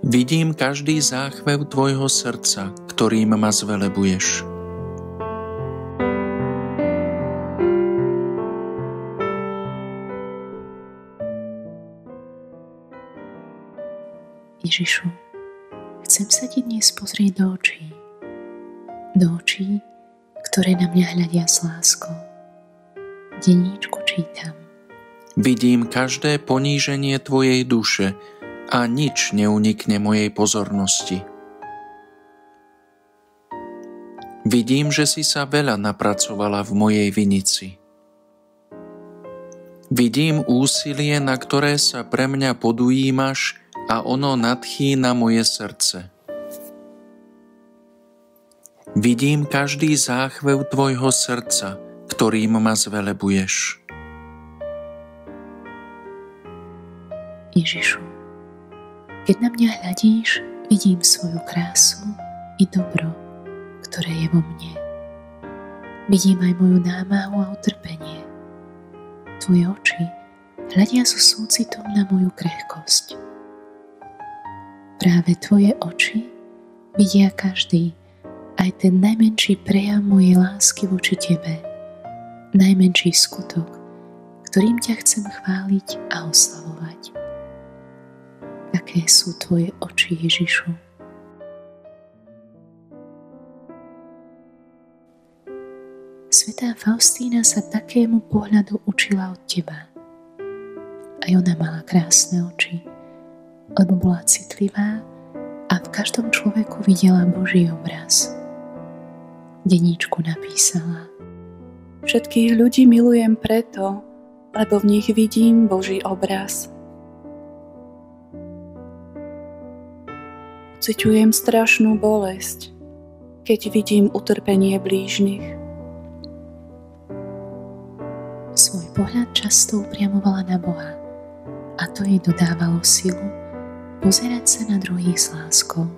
Vidím každý záchvev tvojho srdca, ktorým ma zvelebuješ. Ježišu, chcem sa ti dnes pozrieť do očí. Do očí, ktoré na mňa hľadia s láskou. V denníčku čítam. Vidím každé poníženie tvojej duše a nič neunikne mojej pozornosti. Vidím, že si sa veľa napracovala v mojej vinici. Vidím úsilie, na ktoré sa pre mňa podujímaš, a ono nadchýna moje srdce. Vidím každý záchvev tvojho srdca, ktorým ma zvelebuješ. Ježišu, keď na mňa hľadíš, vidím svoju krásu i dobro, ktoré je vo mne. Vidím aj moju námahu a utrpenie. Tvoje oči hľadia so súcitom na moju krehkosť. Práve tvoje oči vidia každý, aj ten najmenší prejav mojej lásky voči tebe, najmenší skutok, ktorým ťa chcem chváliť a oslavovať. Aké sú tvoje oči, Ježišu? Svätá Faustína sa takému pohľadu učila od teba. Aj ona mala krásne oči, lebo bola citlivá a v každom človeku videla Boží obraz. V denníčku napísala: Všetkých ľudí milujem preto, lebo v nich vidím Boží obraz. Pociťujem strašnú bolesť, keď vidím utrpenie blížnych. Svoj pohľad často upriamovala na Boha a to jej dodávalo silu pozerať sa na druhých s láskou.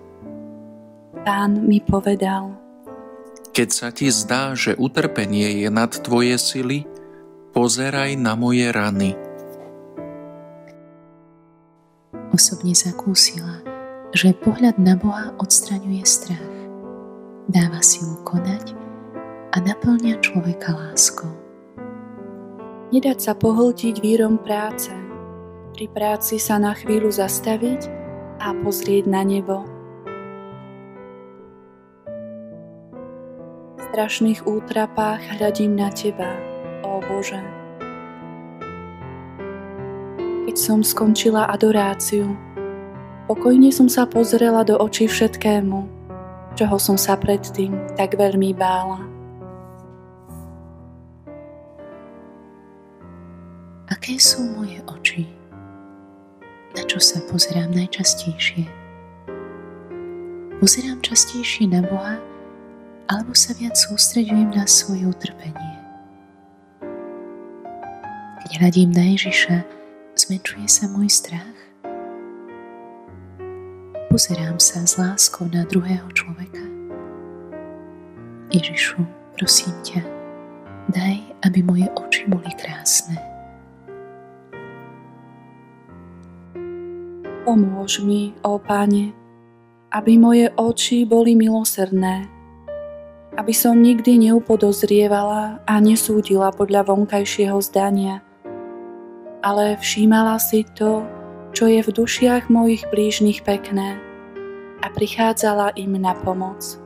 Pán mi povedal: Keď sa ti zdá, že utrpenie je nad tvoje sily, pozeraj na moje rany. Osobne zakúsila, že pohľad na Boha odstraňuje strach, dáva silu konať a naplňa človeka láskou. Nedať sa pohltiť vírom práce. Pri práci sa na chvíľu zastaviť a pozrieť na nebo. V strašných útrapách hľadím na teba, ó Bože. Keď som skončila adoráciu, pokojne som sa pozrela do očí všetkému, čoho som sa predtým tak veľmi bála. Aké sú moje oči? Na čo sa pozerám najčastejšie? Pozerám častejšie na Boha, alebo sa viac sústreďujem na svoje utrpenie? Keď hľadím na Ježiša, zmenšuje sa môj strach? Pozerám sa s láskou na druhého človeka? Ježišu, prosím ťa, daj, aby moje oči boli krásne. Pomôž mi, ó Pane, aby moje oči boli milosrdné, aby som nikdy neupodozrievala a nesúdila podľa vonkajšieho zdania, ale všímala si to, čo je v dušiach mojich blížnych pekné a prichádzala im na pomoc.